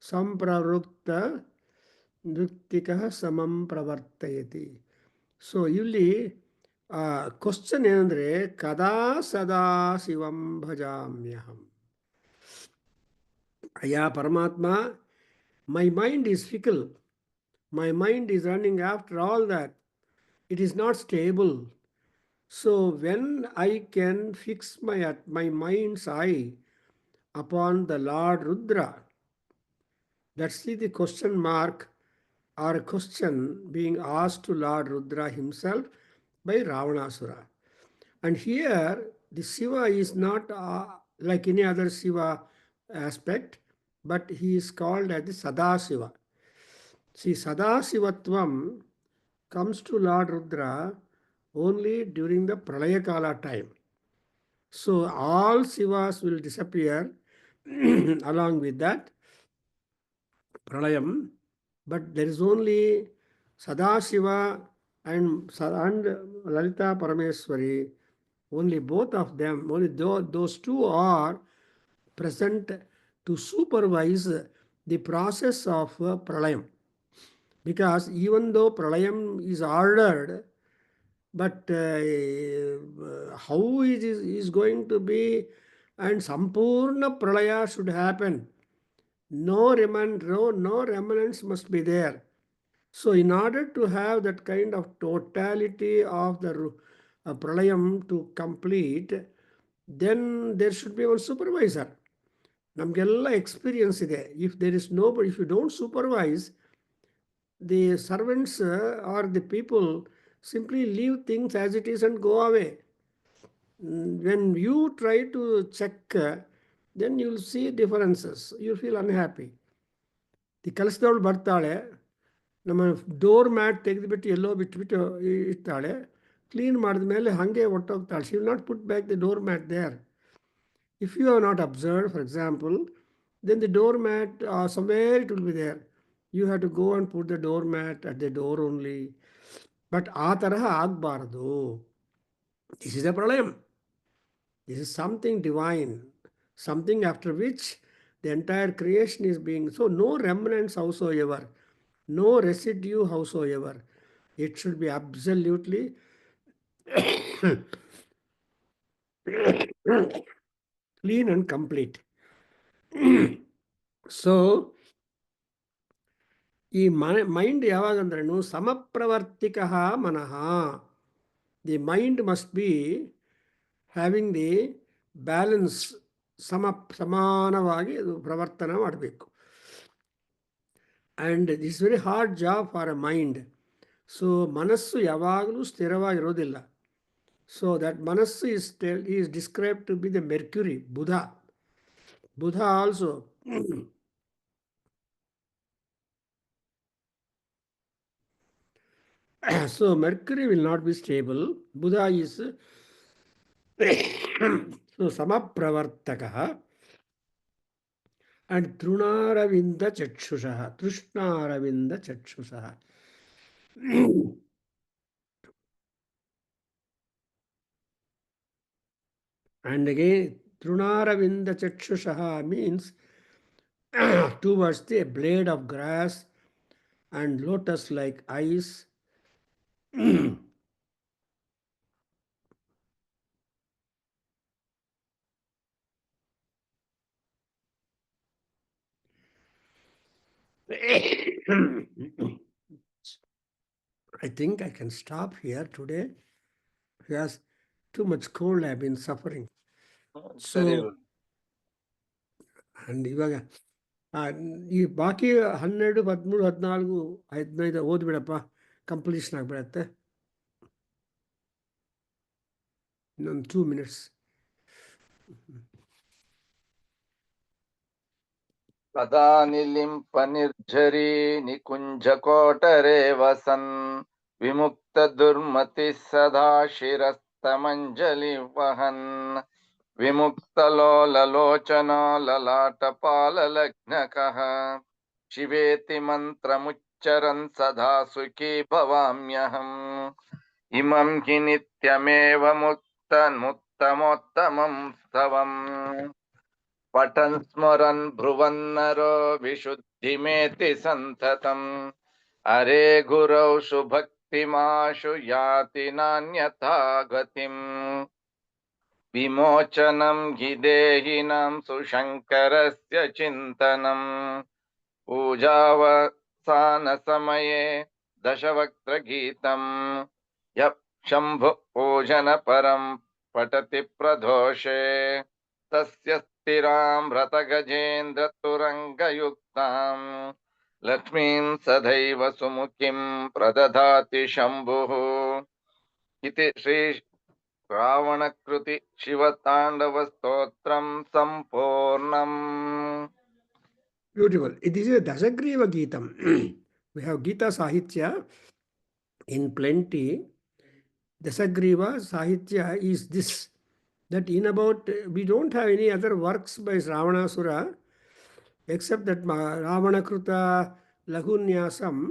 ಸಂಪ್ರವೃತ್ತ ನೃತ್ತಿಕ ಸಮಂ ಪ್ರವರ್ತಯತಿ. ಸೊ ಇಲ್ಲಿ ಕ್ವಶನ್ ಏನಂದರೆ ಕದಾ ಸದಾ ಶಿವಂ ಭಜಾಮ್ಯಹಂ. ಅಯ್ಯ ಪರಮಾತ್ಮ, my mind is fickle. My mind is running after all that. It is not stable. So when I can fix my mind's eye upon the Lord Rudra, that's the question mark or a question being asked to Lord Rudra himself by Ravanasura. And here the Shiva is not like any other Shiva aspect, but he is called as the Sadashiva. See, Sadashivatvam comes to Lord Rudra only during the Pralayakala time. So all Shivas will disappear along with that Pralayam, but there is only Sadashiva and Lalita Parameswari. Only both of them, only those two are present to supervise the process of Pralayam. Because even though Pralayam is ordered, but how it is going to be, and Sampurna Pralaya should happen. No remnants must be there. So, in order to have that kind of totality of the pralayam to complete, then there should be one supervisor. ನಮಗೆಲ್ಲ experience ಇದೆ. If there is nobody, if you don't supervise, the servants or the people simply leave things as it is and go away. When you try to check, then you'll see differences. You feel unhappy. The ಕೆಲಸದವಳು ಬರ್ತಾಳೆ, ನಮ್ಮ door mat ತೆಗೆದುಬಿಟ್ಟು ಎಲ್ಲೋ ಬಿಟ್ಬಿಟ್ಟು ಇರ್ತಾಳೆ. Clean ಮಾಡಿದ ಮೇಲೆ ಹಾಗೆ ಹೊಟ್ಟೋಗ್ತಾಳೆ. She will not put back the door mat there. If you have not observed, for example, then the doormat, somewhere it will be there. You have to go and put the doormat at the door only. But ಆ ತರಹ ಆಗಬಾರದು. This is a pralayam. This is something divine, something after which the entire creation is being. So no remnants howsoever, no residue howsoever. It should be absolutely clean and complete. So ಈ mind ಯಾವಾಗಂದ್ರೇನು ಸಮಪ್ರವರ್ತಿಕ ಮನಃ. The mind must be having the balance, ಸಮಾನವಾಗಿ ಅದು ಪ್ರವರ್ತನ ಮಾಡಬೇಕು. And this very hard job for a mind. So ಮನಸ್ಸು ಯಾವಾಗಲೂ ಸ್ಥಿರವಾಗಿರೋದಿಲ್ಲ. ಸೊ ದಟ್ ಮನಸ್ಸು is describe to be the Mercury, ಬುಧ. ಬುಧ also so Mercury will not be stable. Buddha is so samapravartaka and Trunaravinda Chakshushaha, Trushnaravinda Chakshushaha. And again, Trunaravinda Chakshushaha means towards the blade of grass and lotus-like eyes. I think I can stop here today because too much cold I have been suffering. So, Very good. and ಇವಾಗ ಈ ಬಾಕಿ 12, 13, 14, 15 ಓದ್ಬಿಡಪ್ಪ, completion ಆಗಿಬಿಡತ್ತೆ. ಇನ್ನೊಂದು 2 minutes. कदा निलिम्प निर्झरी निकुंज कोटरे वसन् विमुक्त दुर्मति सदा शिरस्तमंजलि वहन् विमुक्तलोललोचनो ललाटपाललग्नकः शिवेति मन्त्रमुच्चरन् सदा सुखी भवाम्यहम् इमं हि नित्यमेव मुक्तमुत्तमोत्तमं स्तवम् पठन् स्मरन् भ्रुवन्नरो विशुद्धिमेति सन्ततम् अरे गुरौ सुभक्तिमाशु याति नान्यथा गतिम् विमोचनं हि देहिनां सुशङ्करस्य चिन्तनम् पूजावसानसमये दशवक्त्रगीतम् यः शम्भु पूजनपरं पठति प्रदोषे तस्य स्थिरां रतगजेन्द्रतुरङ्गयुक्तां लक्ष्मीं सदैव सुमुखीं प्रददाति शम्भुः इति श्री रावणकृति शिवताण्डवस्तोत्रं सम्पूर्णम्. Beautiful. It is a Dasagriva Geetam. We have Gita Sahitya in plenty. Dasagriva Sahitya is this, that in about, we don't have any other works by Ravanasura except that Ravanakruta Lagunyasam.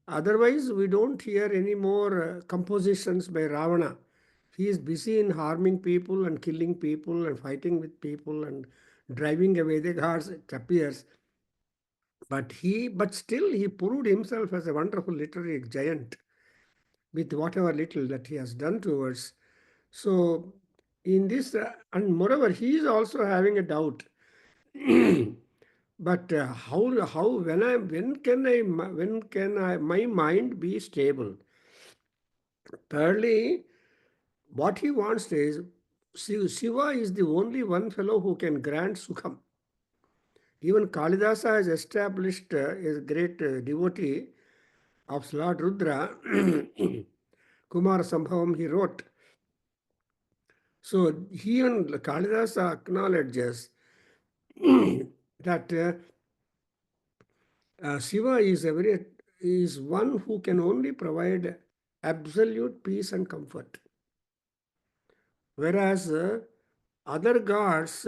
Otherwise, we don't hear any more compositions by Ravana. He is busy in harming people and killing people and fighting with people and driving away the gods, it appears. But still he proved himself as a wonderful literary giant with whatever little that he has done towards. So in this, and moreover, he is also having a doubt. But how when can I my mind be stable? Thirdly, what he wants is Shiva is the only one fellow who can grant Sukham. Even Kalidasa has established as a great devotee of Lord Rudra. Kumar Sambhavam he wrote. So he and Kalidasa acknowledges that Shiva is one who can only provide absolute peace and comfort, whereas other gods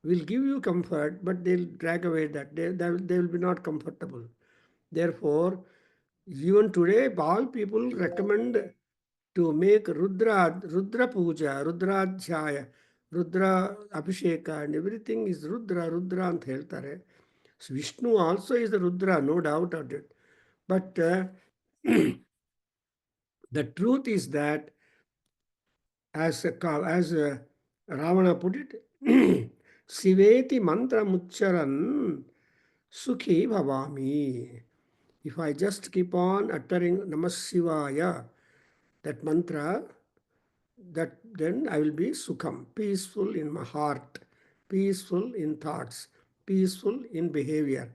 will give you comfort, but they'll drag away that they will be not comfortable. Therefore, even today, all people recommend to make Rudra Puja, Rudra Adhyaya, Rudra Abhisheka, and everything is Rudra ಅಂತ ಹೇಳ್ತಾರೆ. So Vishnu also is the Rudra, no doubt of it. But the truth is that, as Ravana put it, Siveti mantra mucharan sukhi bhavami. If I just keep on uttering Namah Shivaya, that mantra, that then I will be sukham, peaceful in my heart, peaceful in thoughts, peaceful in behavior,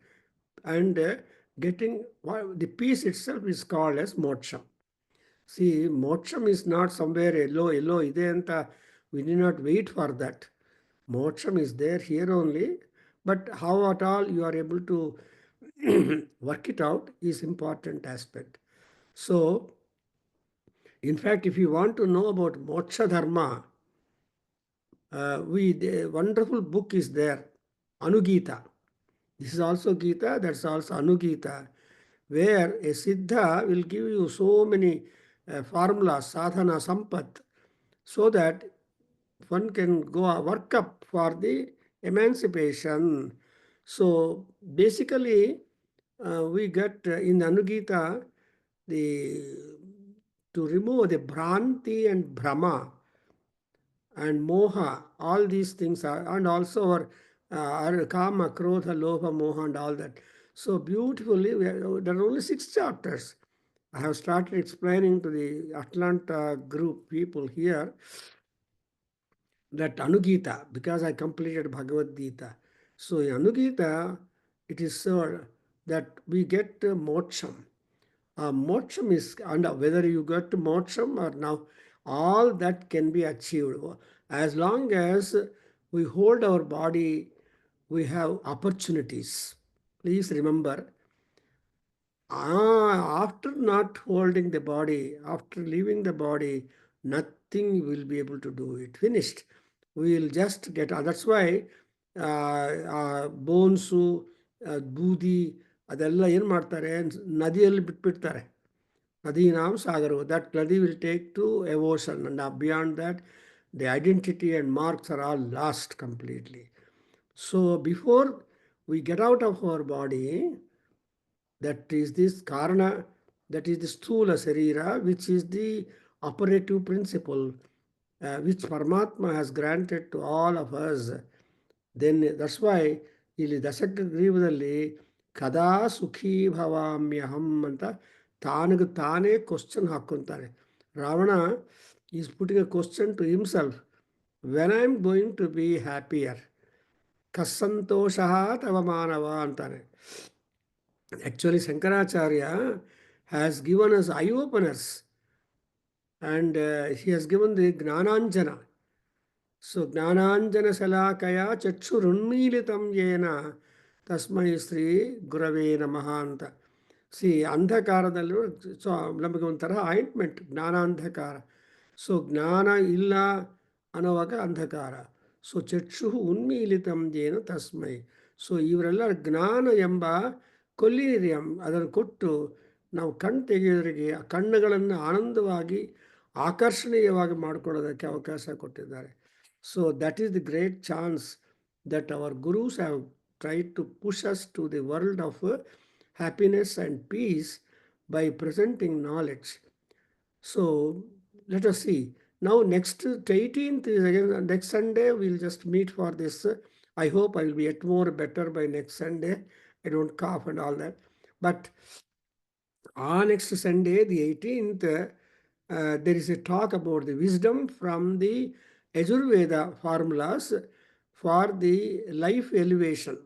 and getting the peace itself is called as moksha. See, moksham is not somewhere yellow, ide anta. We need not wait for that. Moksham is there here only, but how at all you are able to work it out is important aspect. So, in fact, if you want to know about moksha dharma, the wonderful book is there, Anugita. This is also Gita, that's also Anugita, where a Siddha will give you so many formulas, sadhana, sampat, so that one can go work up for the emancipation. So basically, we get in Anugita the to remove the Bhranti and Brahma and Moha, all these things are, and also our Kama, Krodha, Lobha, Moha, and all that. So beautifully, there are only 6 chapters. I have started explaining to the Atlanta group people here that Anugita, because I completed Bhagavad Gita. So in Anugita, it is so that we get moksham. Moksham is, and whether you get moksham or now, all that can be achieved. As long as we hold our body, we have opportunities. Please remember, after not holding the body, after leaving the body, nothing will be able to do it. Finished. We will just get. That's why ಬೋನ್ಸು ಬೂದಿ ಅದೆಲ್ಲ ಏನು ಮಾಡ್ತಾರೆ, ನದಿಯಲ್ಲಿ ಬಿಟ್ಬಿಡ್ತಾರೆ. Nadinam Sagaru. That nadi will take to a ocean, and beyond that, the identity and marks are all lost completely. So before we get out of our body, that is this karana, that is the sthula sarira, which is the operative principle which Paramatma has granted to all of us. Then that's why ಇಲ್ಲಿ ದಶಗ್ರೀವದಲ್ಲಿ ಕದಾ ಸುಖೀ ಭವಾಮ್ಯಹಂ ಅಂತ ತಾನಿಗೆ ತಾನೇ question ಹಾಕ್ಕೊಂತಾರೆ. Ravana is putting a question to himself, when I am going to be happier, ಕಸ್ಸಂತೋಷ ತವ ಮಾನವ ಅಂತಾನೆ. Actually, Shankaracharya has given us eye openers, and he has given the Gnananjana. So, Gnananjana Salakaya Chachurunmilitam Yena Tasmai Sri Gurave Namaha anta. See, ಅಂಧಕಾರದಲ್ಲೂ so ನಮಗೆ ಒಂಥರ ointment ಜ್ಞಾನಾಂಧಕಾರ. So ಜ್ಞಾನ ಇಲ್ಲ ಅನ್ನೋವಾಗ ಅಂಧಕಾರ. ಸೊ ಚಕ್ಷು ಉನ್ಮೀಲಿತಂ ಜೇನ ತಸ್ಮೈ. ಸೊ ಇವರೆಲ್ಲ ಜ್ಞಾನ ಎಂಬ ಕೊಲ್ಲಿರಿಯಂ ಅದನ್ನು ಕೊಟ್ಟು ನಾವು ಕಣ್ಣು ತೆಗೆಯೋದ್ರಿಗೆ ಆ ಕಣ್ಣುಗಳನ್ನು ಆನಂದವಾಗಿ ಆಕರ್ಷಣೀಯವಾಗಿ ಮಾಡಿಕೊಳ್ಳೋದಕ್ಕೆ ಅವಕಾಶ ಕೊಟ್ಟಿದ್ದಾರೆ. So that is the great chance that our gurus have tried to push us to the world of happiness and peace by presenting knowledge. So let us see. Now next 18th is again next Sunday. We'll just meet for this I hope I will be yet more better by next Sunday. I don't cough and all that. But on next Sunday, the 18th, there is a talk about the wisdom from the Ajurveda formulas for the life elevation.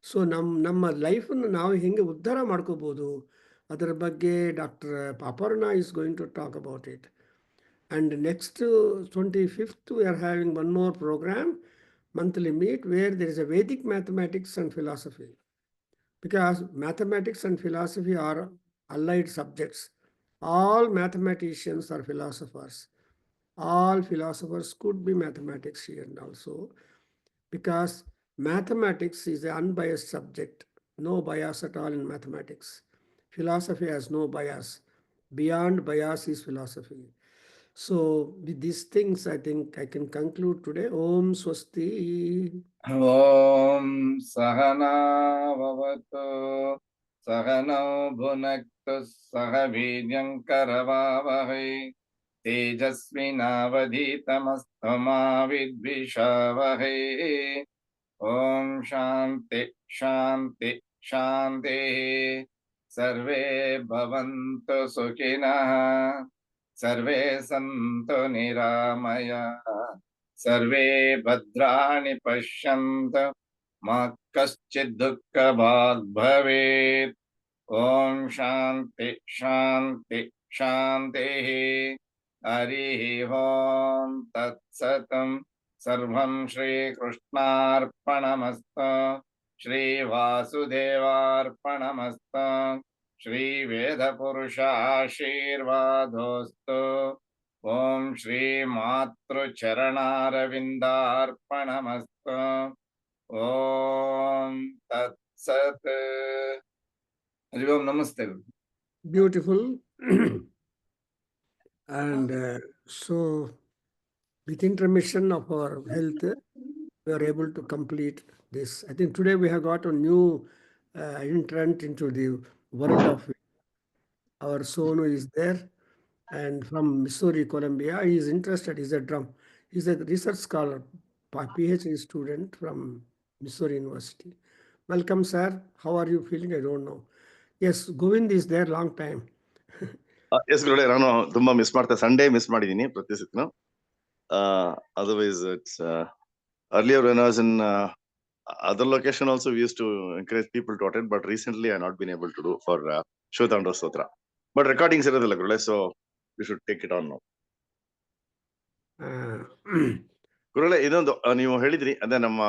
So ನಮ್ಮ ಲೈಫನ್ನು ನಾವು ಹೆಂಗೆ ಉದ್ಧಾರ ಮಾಡ್ಕೋಬೋದು ಅದರ ಬಗ್ಗೆ doctor ಪಾಪರ್ಣ is going to talk about it. And next 25th, we are having one more program, monthly meet, where there is a Vedic mathematics and philosophy. Because mathematics and philosophy are allied subjects. All mathematicians are philosophers. All philosophers could be mathematics here also. Because mathematics is an unbiased subject, no bias at all in mathematics. Philosophy has no bias. Beyond bias is philosophy. So, with these things, I think I can conclude today. Om Swasti. Om Sahana Vavatu Sahana Bhunaktu Sahavidyam Karavavahai Tejasvinavadhitamastama Vidvishavahai. Om Shanti Shanti Shanti Sarve Bhavantu Sukhinah Sarve Santu Niramaya Sarve Bhadrani Pashyantu Ma Kaschid Dukkha Bhag Bhavet. Om Shanti Shanti Shanti Hari Om Tat Satam Sarvam Shri Krishnarpanamasta Shri Vasudevarpanamasta Shri Veda Purusha Ashirvadostu. Om Shri Matru Charanaravindarpanamasta. Om Tat Sat. Hari Om. Namaste. Beautiful. And so, with intermission of our health, we are able to complete this. I think today we have got a new entrant into the world of our Sonu is there, and from Missouri, Columbia. He is interested. He's a research scholar, PhD student from Missouri University. Welcome, sir. How are you feeling? I don't know. Yes, Govind is there long time. Yes ಗುರುಗಳೇ, ನಾನು ತುಂಬಾ miss ಮಾಡ್ತಾ Sunday miss ಮಾಡಿದೀನಿ ಪ್ರತಿ ಸತಿನು. Otherwise it's earlier when I was in other location also we used to encourage people to attend, but recently I not been able to do for Shiva Tandava Stotra. But recordings ಇರೋದಿಲ್ಲ ಗುರುಗಳೇ, so we should take it on now. ಗುರುಗಳೇ, ಇದೊಂದು ನೀವು ಹೇಳಿದ್ರಿ, ಅದೇ ನಮ್ಮ